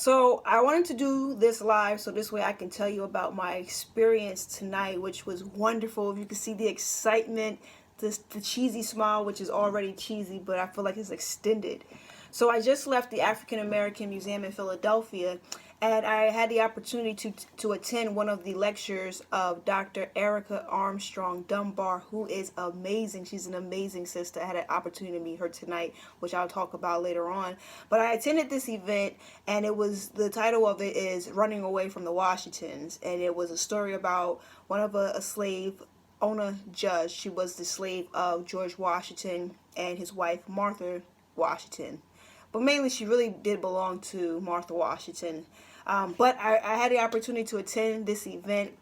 So I wanted to do this live so this way I can tell you about my experience tonight, which was wonderful. If you can see the excitement, the cheesy smile, which is already cheesy, but I feel like it's extended. So I just left the African American Museum in Philadelphia, and I had the opportunity to attend one of the lectures of Dr. Erica Armstrong Dunbar, who is amazing. She's an amazing sister. I had an opportunity to meet her tonight, which I'll talk about later on. But I attended this event, and the title of it is Running Away from the Washingtons, and it was a story about one of a slave, Ona Judge. She was the slave of George Washington and his wife Martha Washington. But mainly, she really did belong to Martha Washington. But I had the opportunity to attend this event.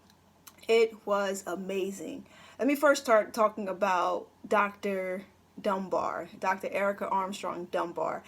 It was amazing. Let me first start talking about Dr. Dunbar, Dr. Erica Armstrong Dunbar.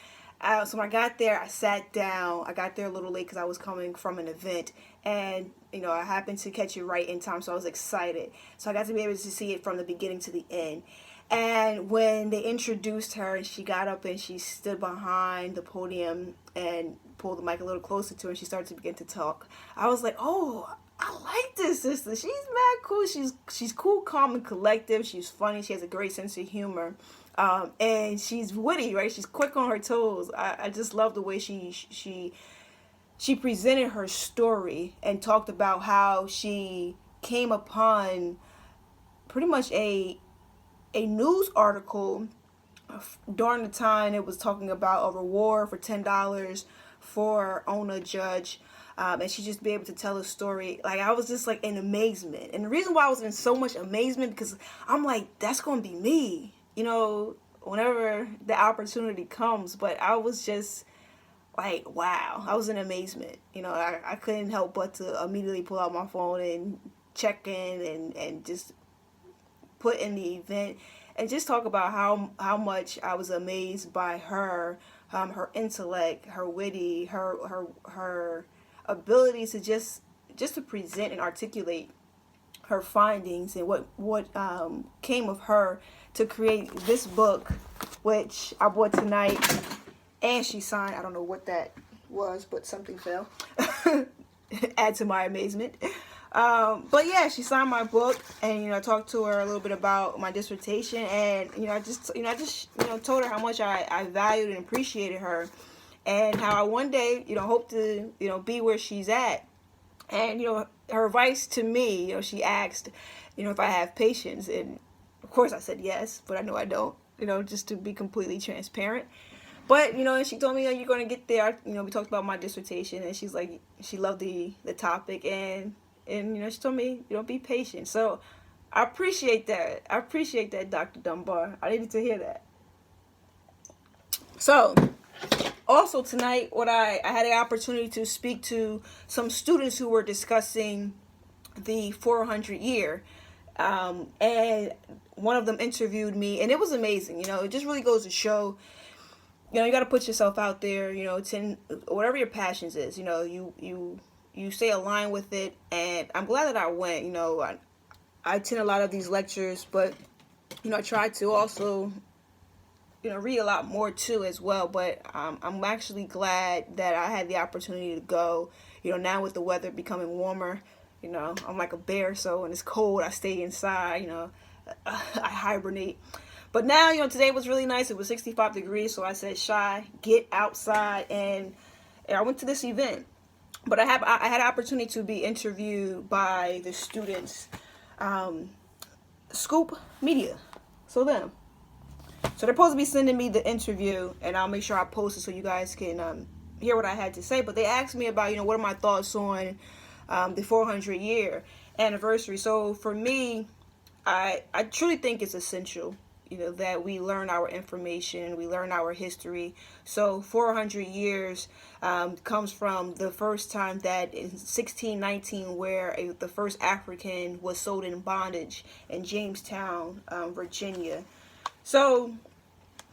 So when I got there, I sat down. I got there a little late because I was coming from an event, and I happened to catch it right in time, so I was excited. So I got to be able to see it from the beginning to the end. And when they introduced her and she got up and she stood behind the podium and pulled the mic a little closer to her and she started to begin to talk, I was like, oh, I like this sister. She's mad cool. She's cool, calm, and collective. She's funny. She has a great sense of humor. And she's witty, right? She's quick on her toes. I just love the way she presented her story and talked about how she came upon pretty much a news article during the time it was talking about a reward for $10 for Ona Judge, and she just be able to tell a story. Like, I was just like in amazement, and the reason why I was in so much amazement because I'm like, that's gonna be me, whenever the opportunity comes. But I was just like, wow, I was in amazement. I couldn't help but to immediately pull out my phone and check in and just put in the event and just talk about how much I was amazed by her, her intellect, her witty, her ability to just to present and articulate her findings and what came of her to create this book, which I bought tonight, and she signed. I don't know what that was, but something fell. Add to my amazement. But yeah, she signed my book, and I talked to her a little bit about my dissertation, and I just told her how much I valued and appreciated her, and how I one day hope to be where she's at. And her advice to me, she asked if I have patience, and of course I said yes, but I know I don't, just to be completely transparent. But and she told me, you're going to get there. We talked about my dissertation, and she's like, she loved the topic, and she told me, be patient. So I appreciate that. I appreciate that, Dr. Dunbar. I needed to hear that. So also tonight, I had the opportunity to speak to some students who were discussing the 400 year. And one of them interviewed me, and it was amazing. It just really goes to show, you got to put yourself out there, whatever your passions is, you stay aligned with it. And I'm glad that I went. I attend a lot of these lectures, but I try to also read a lot more too as well. But I'm actually glad that I had the opportunity to go. Now with the weather becoming warmer, I'm like a bear, so when it's cold I stay inside. I hibernate. But now, today was really nice. It was 65 degrees, so I said, Shy, get outside, and I went to this event. But I had an opportunity to be interviewed by the students, Scoop Media, so them. So they're supposed to be sending me the interview, and I'll make sure I post it so you guys can hear what I had to say. But they asked me about, what are my thoughts on the 400 year anniversary. So for me, I truly think it's essential, that we learn our information, we learn our history. So 400 years comes from the first time that in 1619, where the first African was sold in bondage in Jamestown, Virginia. So,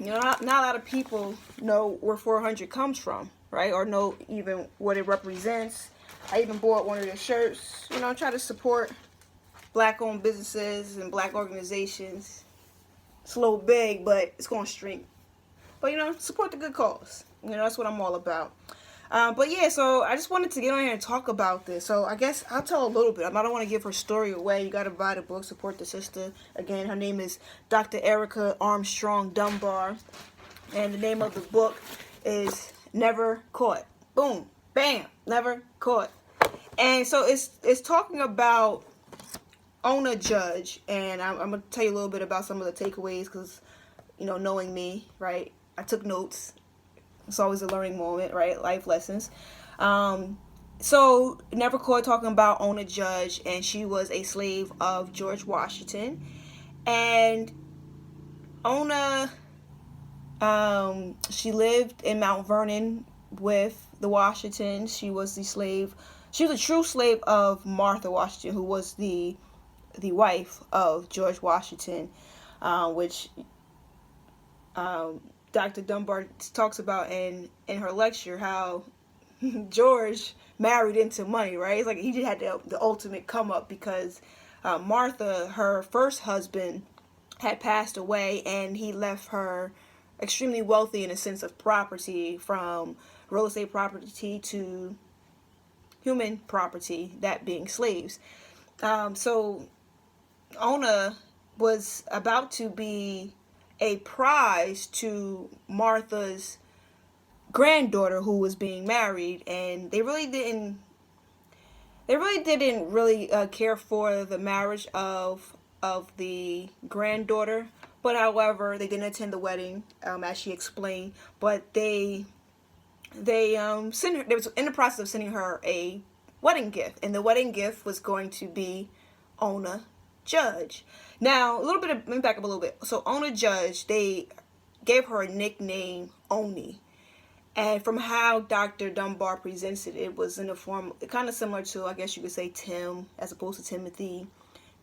not a lot of people know where 400 comes from, right? Or know even what it represents. I even bought one of their shirts, try to support Black-owned businesses and Black organizations. It's a little big, but it's going to shrink. But, support the good cause. That's what I'm all about. But yeah, so I just wanted to get on here and talk about this. So I guess I'll tell a little bit. I don't want to give her story away. You got to buy the book, support the sister. Again, her name is Dr. Erica Armstrong Dunbar. And the name of the book is Never Caught. Boom, bam, Never Caught. And so it's talking about Ona Judge. And I'm going to tell you a little bit about some of the takeaways because, knowing me, right, I took notes. It's always a learning moment, right? Life lessons. So Never Caught, talking about Ona Judge, and she was a slave of George Washington. And Ona, she lived in Mount Vernon with the Washingtons. She was the slave. She was a true slave of Martha Washington, who was the wife of George Washington, which Dr. Dunbar talks about in her lecture, how George married into money, right? It's like he just had the ultimate come up because Martha, her first husband, had passed away, and he left her extremely wealthy in a sense of property, from real estate property to human property, that being slaves. So Ona was about to be a prize to Martha's granddaughter who was being married, and they really didn't care for the marriage of the granddaughter. But however, they didn't attend the wedding, as she explained. But they sent her. They was in the process of sending her a wedding gift, and the wedding gift was going to be Ona Judge. Now, let me back up a little bit. So Ona Judge, they gave her a nickname, Oni. And from how Dr. Dunbar presents it, it was in a form kind of similar to, I guess you could say, Tim, as opposed to Timothy.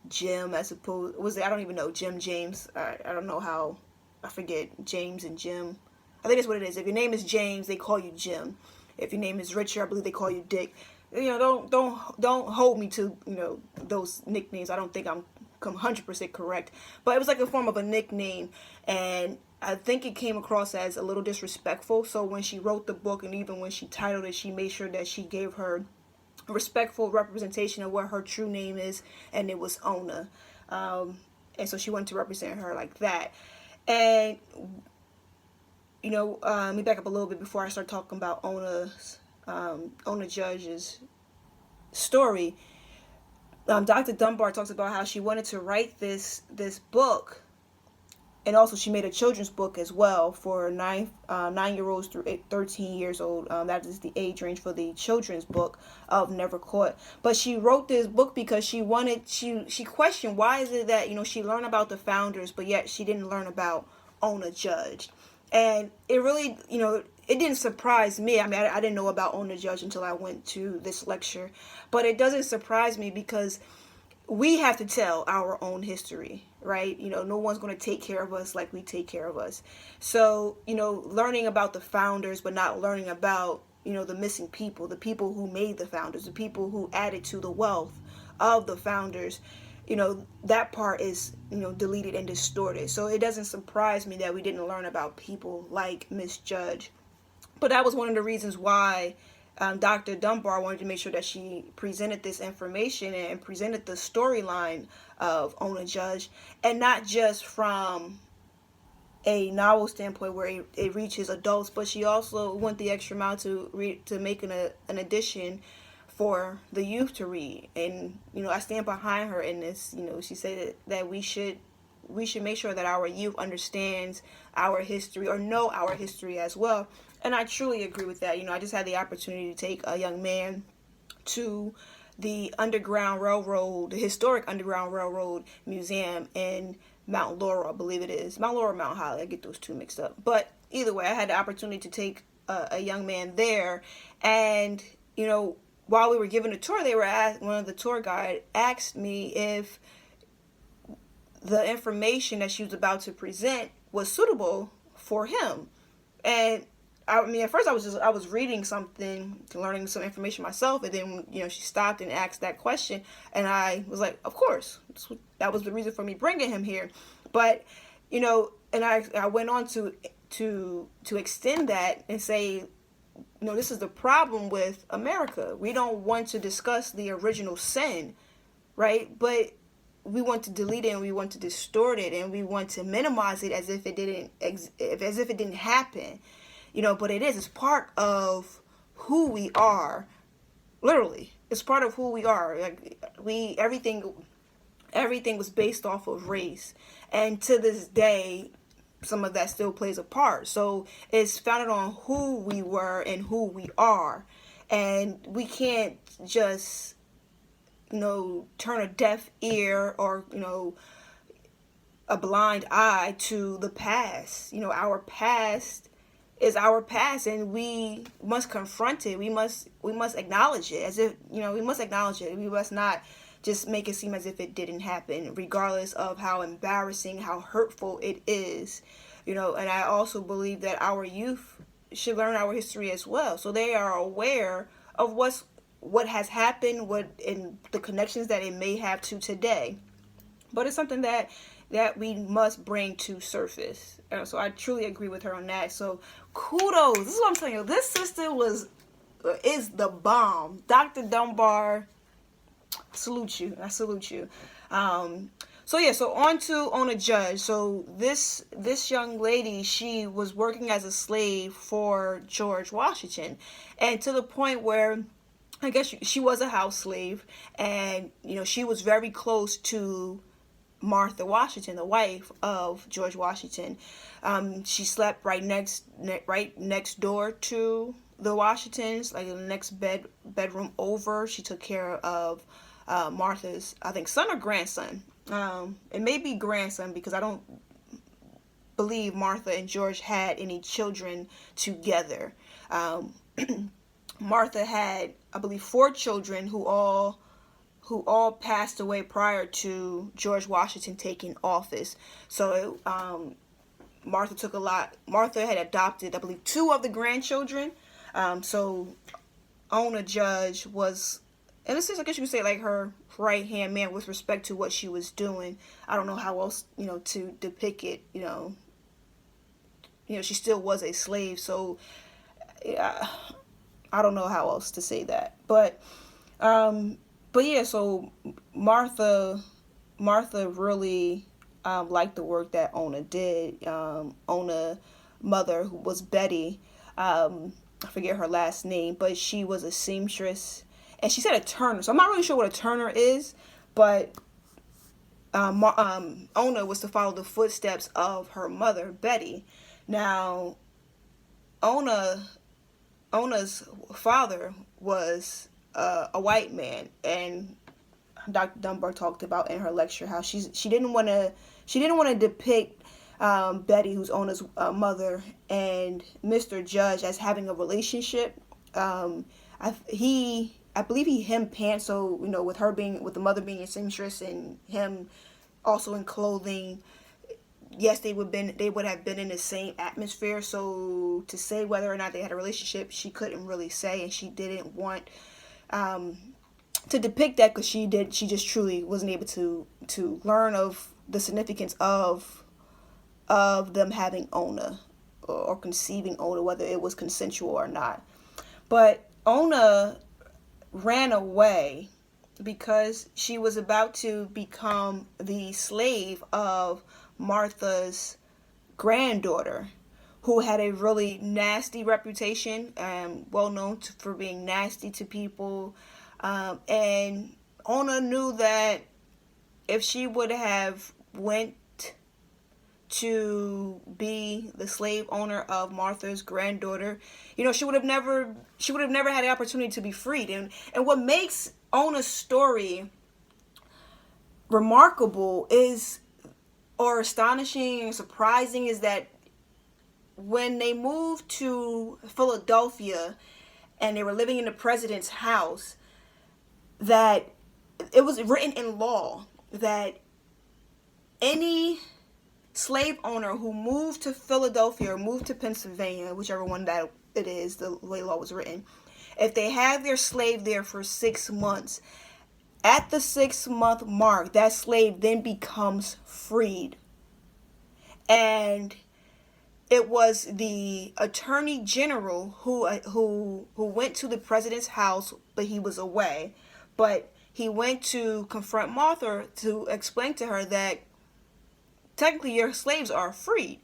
Jim, as opposed, I don't even know, Jim, James. I don't know how, I forget, James and Jim. I think that's what it is. If your name is James, they call you Jim. If your name is Richard, I believe they call you Dick. Don't hold me to, those nicknames. I don't think I'm 100% correct. But it was like a form of a nickname, and I think it came across as a little disrespectful. So when she wrote the book, and even when she titled it, she made sure that she gave her respectful representation of what her true name is, and it was Ona. And so she wanted to represent her like that. And let me back up a little bit before I start talking about Ona Judge's story. Dr. Dunbar talks about how she wanted to write this book, and also she made a children's book as well for 9-year-olds through 13 years old. That is the age range for the children's book of Never Caught. But she wrote this book because she questioned, why is it that she learned about the founders, but yet she didn't learn about Ona Judge. And it really, it didn't surprise me. I mean, I didn't know about Ona Judge until I went to this lecture. But it doesn't surprise me because we have to tell our own history, right? No one's going to take care of us like we take care of us. So, learning about the founders, but not learning about, the missing people, the people who made the founders, the people who added to the wealth of the founders, that part is, deleted and distorted. So it doesn't surprise me that we didn't learn about people like Miss Judge. But that was one of the reasons why Dr. Dunbar wanted to make sure that she presented this information and presented the storyline of Ona Judge, and not just from a novel standpoint where it reaches adults, but she also went the extra mile to make an addition for the youth to read. And I stand behind her in this. She said that we should make sure that our youth understands our history, or know our history as well. And I truly agree with that. I just had the opportunity to take a young man to the historic Underground Railroad Museum in Mount Laurel, I believe it is. Mount Laurel, Mount Holly, I get those two mixed up. But either way, I had the opportunity to take a young man there. And, while we were giving a tour, one of the tour guide asked me if the information that she was about to present was suitable for him. And I mean, at first I was reading something, learning some information myself, and then she stopped and asked that question, and I was like, of course, that was the reason for me bringing him here. But and I went on to extend that and say this is the problem with America. We don't want to discuss the original sin, right? But we want to delete it, and we want to distort it, and we want to minimize it as if it didn't happen. But it is. It's part of who we are. Literally, it's part of who we are. Like, everything was based off of race, and to this day, some of that still plays a part. So it's founded on who we were and who we are, and we can't just turn a deaf ear or a blind eye to the past. Our past is our past, and we must confront it. We must acknowledge it, as if we must acknowledge it. We must not just make it seem as if it didn't happen, regardless of how embarrassing, how hurtful it is. And I also believe that our youth should learn our history as well, so they are aware of what has happened, and the connections that it may have to today. But it's something that we must bring to surface. So I truly agree with her on that. So kudos. This is what I'm telling you. This sister is the bomb. Dr. Dunbar, I salute you. So on to Ona Judge. So this young lady, she was working as a slave for George Washington, and to the point where I guess she was a house slave, and she was very close to Martha Washington, the wife of George Washington. She slept right next door to the Washingtons, like in the next bedroom over. She took care of Martha's, I think, son or grandson. It may be grandson, because I don't believe Martha and George had any children together. Martha had, I believe, 4 children who all passed away prior to George Washington taking office. So Martha had adopted, I believe, 2 of the grandchildren. So Ona Judge was, in a sense, I guess you could say, like, her right-hand man with respect to what she was doing. I don't know how else, to depict it. She still was a slave, so yeah, I don't know how else to say that. But yeah, so Martha really liked the work that Ona did. Ona mother, who was Betty, I forget her last name, but she was a seamstress, and she said a turner. So I'm not really sure what a turner is, but Ona was to follow the footsteps of her mother, Betty. Now, Ona's father was a white man, and Dr. Dunbar talked about in her lecture how she didn't want to depict Betty, who's Ona's mother, and Mr. Judge as having a relationship. I believe he hemmed pants, so with the mother being a seamstress and him also in clothing. Yes, they would have been in the same atmosphere. So to say whether or not they had a relationship, she couldn't really say, and she didn't want to depict that, because she just truly wasn't able to learn of the significance of them having Ona, or conceiving Ona, whether it was consensual or not. But Ona ran away because she was about to become the slave of Martha's granddaughter, who had a really nasty reputation, well known for being nasty to people. And Ona knew that if she would have went to be the slave owner of Martha's granddaughter, she would have never had the opportunity to be freed. And what makes Ona's story remarkable or astonishing and surprising is that when they moved to Philadelphia and they were living in the president's house, that it was written in law that any slave owner who moved to Philadelphia or moved to Pennsylvania, whichever one that it is, the way law was written, if they had their slave there for 6 months, at the 6-month mark, that slave then becomes freed. And it was the attorney general who went to the president's house, but he was away. But he went to confront Martha to explain to her that technically your slaves are freed,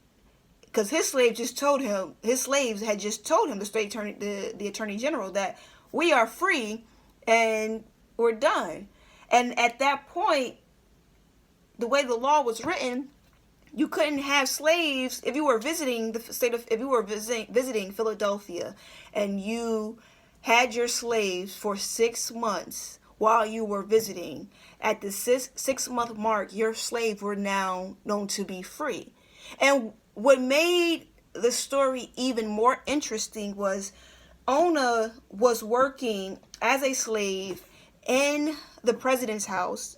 because his slaves had just told him, the attorney general, that we are free and we're done. And at that point, the way the law was written, you couldn't have slaves if you were visiting the state of if you were visiting Philadelphia, and you had your slaves for 6 months while you were visiting. At the 6 month mark, your slaves were now known to be free. And what made the story even more interesting was Ona was working as a slave in the president's house,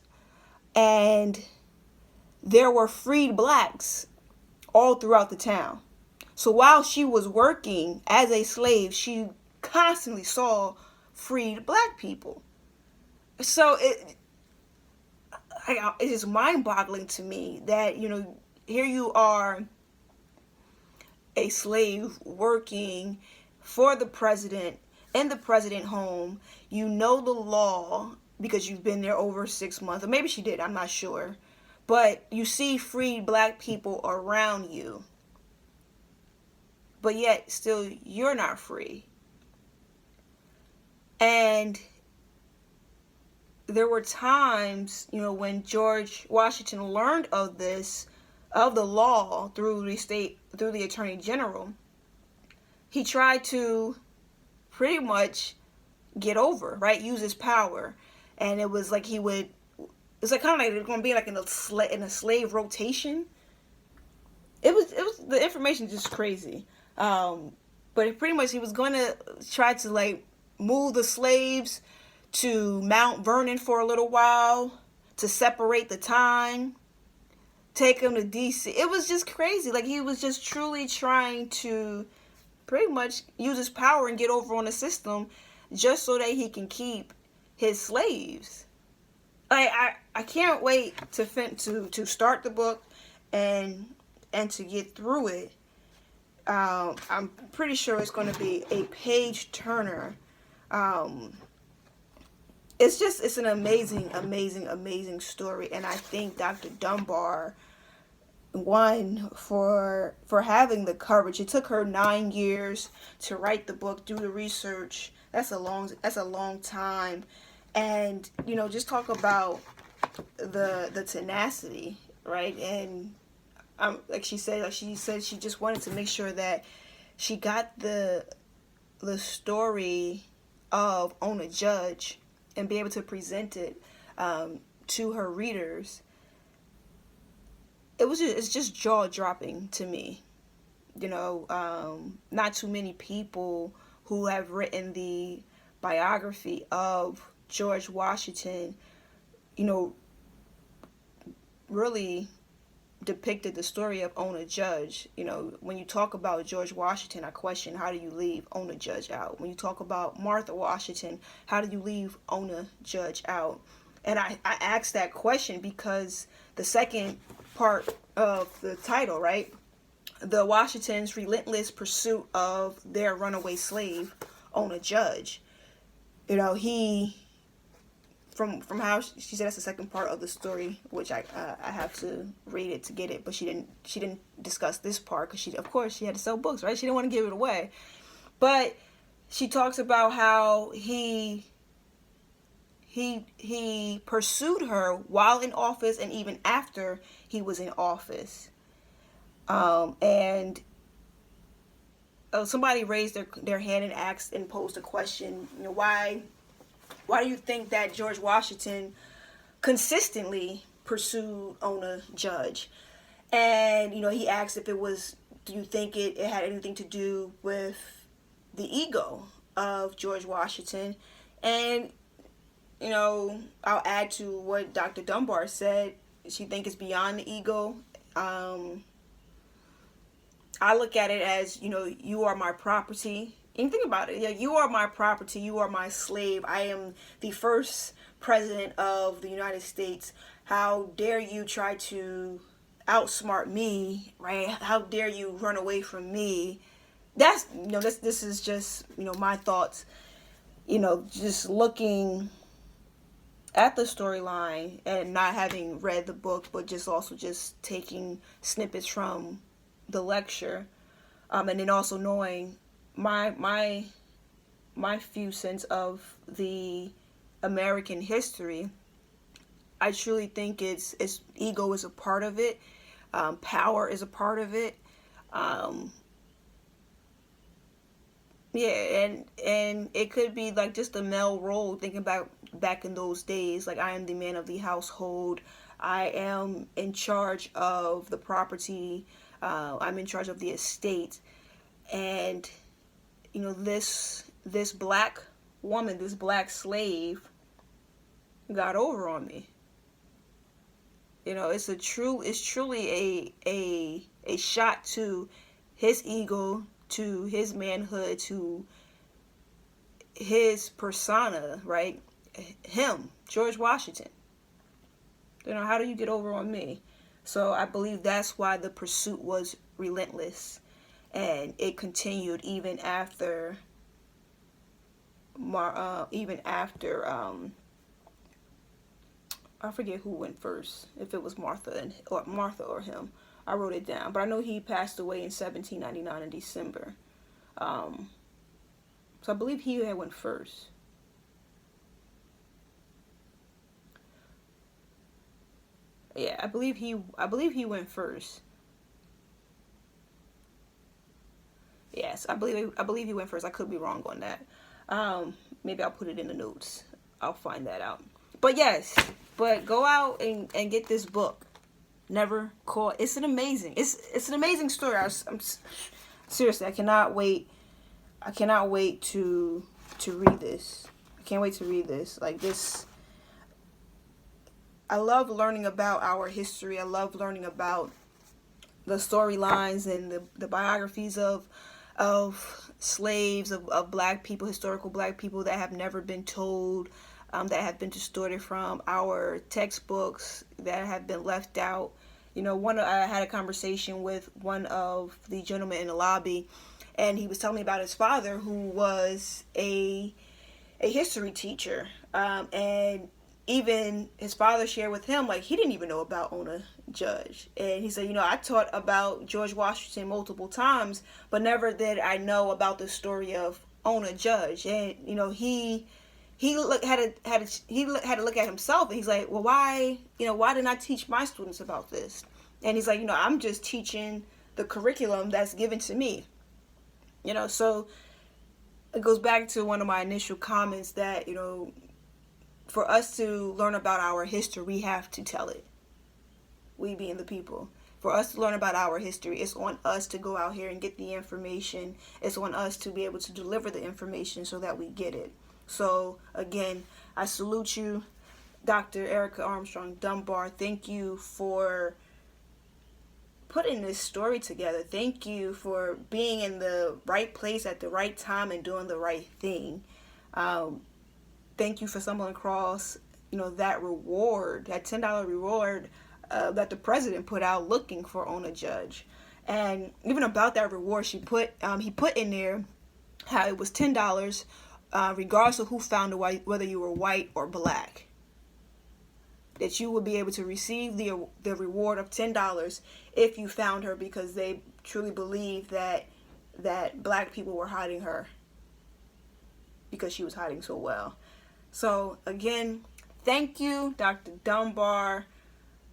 and there were freed blacks all throughout the town. So while she was working as a slave, she constantly saw freed black people. So it is mind-boggling to me that, here you are, a slave working for the president in the president home. You know the law because you've been there over 6 months. Or maybe she did, I'm not sure. But you see freed black people around you. But yet, still, you're not free. And there were times, when George Washington learned of the law through the attorney general, he tried to pretty much get over, right? Use his power. And it was like it's like kind of like it's going to be like in a slave rotation. It was the information just crazy. But pretty much he was going to try to like move the slaves to Mount Vernon for a little while to separate the time, take them to DC. It was just crazy. Like he was just truly trying to pretty much use his power and get over on the system just so that he can keep his slaves. I can't wait to start the book and to get through it. I'm pretty sure it's going to be a page turner. It's an amazing story, and I think Dr. Dunbar won for having the courage. It took her 9 years to write the book, do the research. That's a long time. And just talk about the tenacity, right? And like she said she just wanted to make sure that she got the story of Ona Judge and be able to present it to her readers. It's just jaw dropping to me. Not too many people who have written the biography of George Washington, really depicted the story of Ona Judge. When you talk about George Washington, I question, how do you leave Ona Judge out? When you talk about Martha Washington, how do you leave Ona Judge out? And I asked that question because the second part of the title, right? The Washington's relentless pursuit of their runaway slave, Ona Judge. He, from how she said, that's the second part of the story, which I have to read it to get it, but she didn't discuss this part because she had to sell books, right? She didn't want to give it away. But she talks about how he pursued her while in office and even after he was in office. And somebody raised their hand and asked and posed a question, why do you think that George Washington consistently pursued Ona Judge? And, he asked if do you think it had anything to do with the ego of George Washington? And, I'll add to what Dr. Dunbar said. She thinks it's beyond the ego. I look at it as, you are my property. And think about it. Yeah, you are my property. You are my slave. I am the first president of the United States. How dare you try to outsmart me, right? How dare you run away from me? That's, this is just, my thoughts, just looking at the storyline and not having read the book, but just also just taking snippets from the lecture, and then also knowing my few cents of the American history. I truly think it's ego is a part of it, power is a part of it. Yeah, and it could be like just a male role, thinking about back in those days, like I am the man of the household, I am in charge of the property, I'm in charge of the estate, and this black woman, this black slave, got over on me. It's truly a shot to his ego, to his manhood, to his persona, right? Him, George Washington. How do you get over on me? So I believe that's why the pursuit was relentless, and it continued even after I forget who went first, if it was Martha or him. I wrote it down, but I know he passed away in 1799 in December. So I believe he had went first. Yeah, I believe he went first. Yes, I believe he went first. I could be wrong on that. Maybe I'll put it in the notes. I'll find that out. But yes, go out and get this book. Never Caught. It's an amazing story. I'm seriously, I cannot wait to read this. I can't wait to read this. Like this, I love learning about our history. I love learning about the storylines and the biographies of slaves, of black people, historical black people that have never been told, that have been distorted from our textbooks, that have been left out. I had a conversation with one of the gentlemen in the lobby, and he was telling me about his father, who was a history teacher, and even his father shared with him, like, he didn't even know about Ona Judge. And he said, I taught about George Washington multiple times, but never did I know about the story of Ona Judge. And he had to look at himself, and he's like, well, why didn't I teach my students about this? And he's like, I'm just teaching the curriculum that's given to me. So it goes back to one of my initial comments that, for us to learn about our history, we have to tell it. We being the people. For us to learn about our history, it's on us to go out here and get the information. It's on us to be able to deliver the information so that we get it. So, again, I salute you, Dr. Erica Armstrong Dunbar. Thank you for putting this story together. Thank you for being in the right place at the right time and doing the right thing. Thank you for stumbling across, that reward, that $10 reward that the president put out looking for Ona Judge. And even about that reward, he put in there how it was $10, regardless of who found her, whether you were white or black. That you would be able to receive the reward of $10 if you found her, because they truly believed that black people were hiding her because she was hiding so well. So again, thank you, Dr. Dunbar.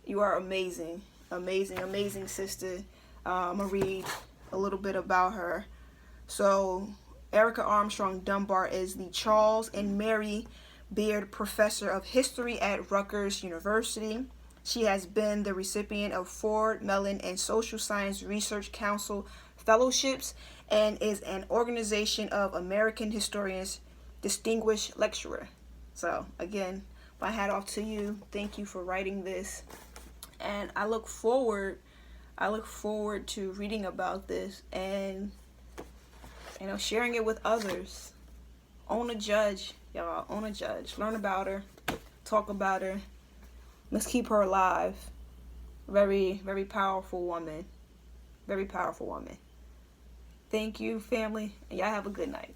You are amazing, amazing, amazing sister. I'm going to read a little bit about her. So Erica Armstrong Dunbar is the Charles and Mary Beard Professor of History at Rutgers University. She has been the recipient of Ford, Mellon, and Social Science Research Council fellowships and is an Organization of American Historians Distinguished Lecturer. So again, my hat off to you. Thank you for writing this, and I look forward to reading about this and sharing it with others. Ona Judge, y'all. Ona Judge. Learn about her. Talk about her. Let's keep her alive. Very, very powerful woman. Very powerful woman. Thank you, family, and y'all have a good night.